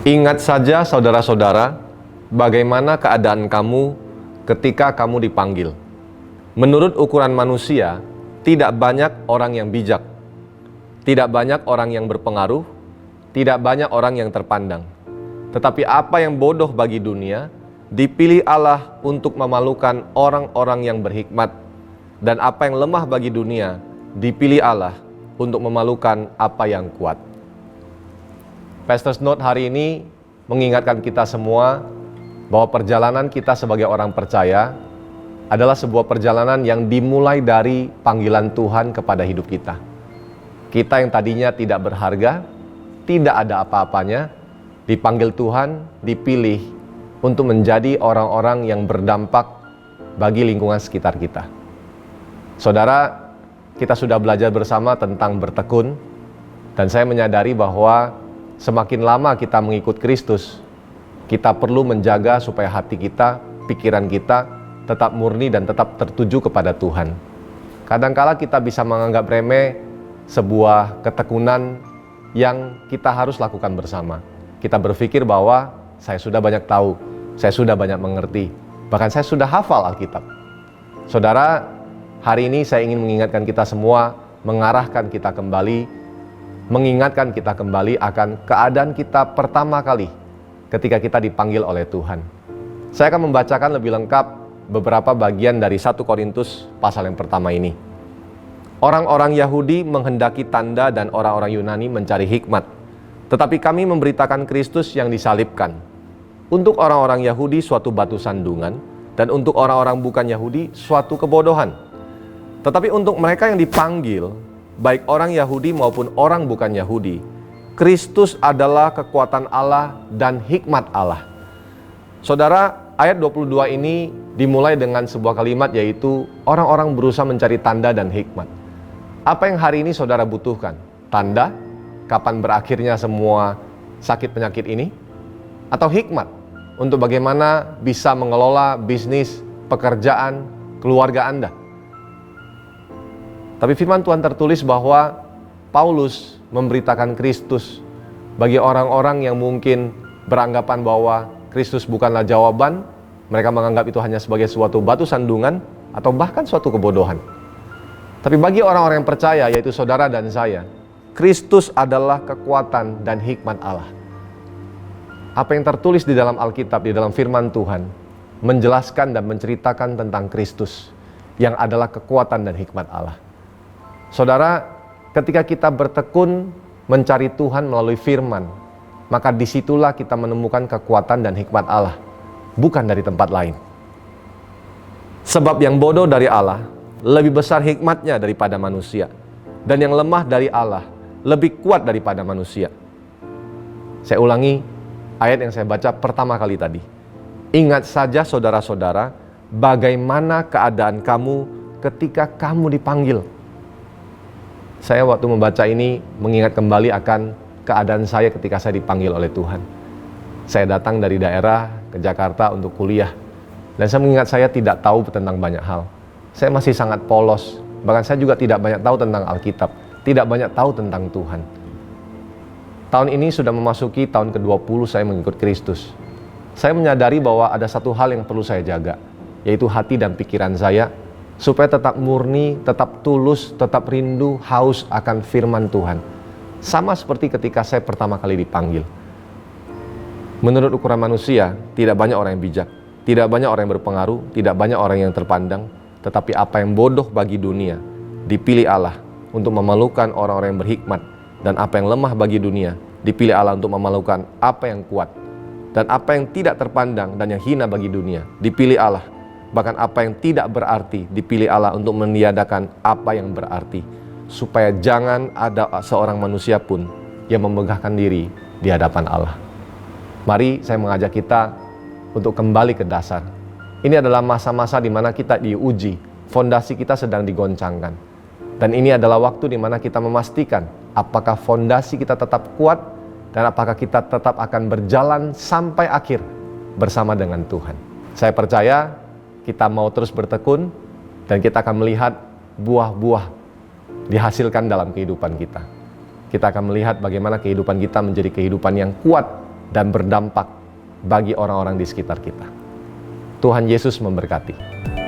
Ingat saja saudara-saudara, bagaimana keadaan kamu ketika kamu dipanggil. Menurut ukuran manusia, tidak banyak orang yang bijak, tidak banyak orang yang berpengaruh, tidak banyak orang yang terpandang. Tetapi apa yang bodoh bagi dunia, dipilih Allah untuk memalukan orang-orang yang berhikmat. Dan apa yang lemah bagi dunia, dipilih Allah untuk memalukan apa yang kuat. Pastor's Note hari ini mengingatkan kita semua bahwa perjalanan kita sebagai orang percaya adalah sebuah perjalanan yang dimulai dari panggilan Tuhan kepada hidup kita. Kita yang tadinya tidak berharga, tidak ada apa-apanya, dipanggil Tuhan, dipilih untuk menjadi orang-orang yang berdampak bagi lingkungan sekitar kita. Saudara, kita sudah belajar bersama tentang bertekun, dan saya menyadari bahwa semakin lama kita mengikut Kristus, kita perlu menjaga supaya hati kita, pikiran kita tetap murni dan tetap tertuju kepada Tuhan. Kadangkala kita bisa menganggap remeh sebuah ketekunan yang kita harus lakukan bersama. Kita berpikir bahwa saya sudah banyak tahu, saya sudah banyak mengerti, bahkan saya sudah hafal Alkitab. Saudara, hari ini saya ingin mengingatkan kita semua, mengarahkan kita kembali, mengingatkan kita kembali akan keadaan kita pertama kali ketika kita dipanggil oleh Tuhan. Saya akan membacakan lebih lengkap beberapa bagian dari 1 Korintus pasal yang pertama ini. Orang-orang Yahudi menghendaki tanda dan orang-orang Yunani mencari hikmat. Tetapi kami memberitakan Kristus yang disalibkan. Untuk orang-orang Yahudi suatu batu sandungan, dan untuk orang-orang bukan Yahudi suatu kebodohan. Tetapi untuk mereka yang dipanggil, baik orang Yahudi maupun orang bukan Yahudi, Kristus adalah kekuatan Allah dan hikmat Allah. Saudara, ayat 22 ini dimulai dengan sebuah kalimat, yaitu orang-orang berusaha mencari tanda dan hikmat. Apa yang hari ini saudara butuhkan? Tanda? Kapan berakhirnya semua sakit penyakit ini? Atau hikmat? Untuk bagaimana bisa mengelola bisnis, pekerjaan, keluarga Anda? Tapi firman Tuhan tertulis bahwa Paulus memberitakan Kristus bagi orang-orang yang mungkin beranggapan bahwa Kristus bukanlah jawaban. Mereka menganggap itu hanya sebagai suatu batu sandungan atau bahkan suatu kebodohan. Tapi bagi orang-orang yang percaya, yaitu saudara dan saya, Kristus adalah kekuatan dan hikmat Allah. Apa yang tertulis di dalam Alkitab, di dalam firman Tuhan, menjelaskan dan menceritakan tentang Kristus yang adalah kekuatan dan hikmat Allah. Saudara, ketika kita bertekun mencari Tuhan melalui firman, maka disitulah kita menemukan kekuatan dan hikmat Allah, bukan dari tempat lain. Sebab yang bodoh dari Allah lebih besar hikmatnya daripada manusia, dan yang lemah dari Allah lebih kuat daripada manusia. Saya ulangi ayat yang saya baca pertama kali tadi. Ingat saja saudara-saudara, bagaimana keadaan kamu ketika kamu dipanggil. Saya waktu membaca ini mengingat kembali akan keadaan saya ketika saya dipanggil oleh Tuhan. Saya datang dari daerah ke Jakarta untuk kuliah, dan saya mengingat saya tidak tahu tentang banyak hal. Saya masih sangat polos, bahkan saya juga tidak banyak tahu tentang Alkitab, tidak banyak tahu tentang Tuhan. Tahun ini sudah memasuki tahun ke-20 saya mengikut Kristus. Saya menyadari bahwa ada satu hal yang perlu saya jaga, yaitu hati dan pikiran saya, supaya tetap murni, tetap tulus, tetap rindu, haus akan firman Tuhan. Sama seperti ketika saya pertama kali dipanggil. Menurut ukuran manusia, tidak banyak orang yang bijak, tidak banyak orang yang berpengaruh, tidak banyak orang yang terpandang. Tetapi apa yang bodoh bagi dunia, dipilih Allah untuk memalukan orang-orang yang berhikmat. Dan apa yang lemah bagi dunia, dipilih Allah untuk memalukan apa yang kuat. Dan apa yang tidak terpandang dan yang hina bagi dunia, dipilih Allah. Bahkan apa yang tidak berarti, dipilih Allah untuk meniadakan apa yang berarti. Supaya jangan ada seorang manusia pun yang memegahkan diri di hadapan Allah. Mari saya mengajak kita untuk kembali ke dasar. Ini adalah masa-masa di mana kita diuji, fondasi kita sedang digoncangkan. Dan ini adalah waktu di mana kita memastikan apakah fondasi kita tetap kuat dan apakah kita tetap akan berjalan sampai akhir bersama dengan Tuhan. Saya percaya kita mau terus bertekun dan kita akan melihat buah-buah dihasilkan dalam kehidupan kita. kita akan melihat bagaimana kehidupan kita menjadi kehidupan yang kuat dan berdampak bagi orang-orang di sekitar kita. Tuhan Yesus memberkati.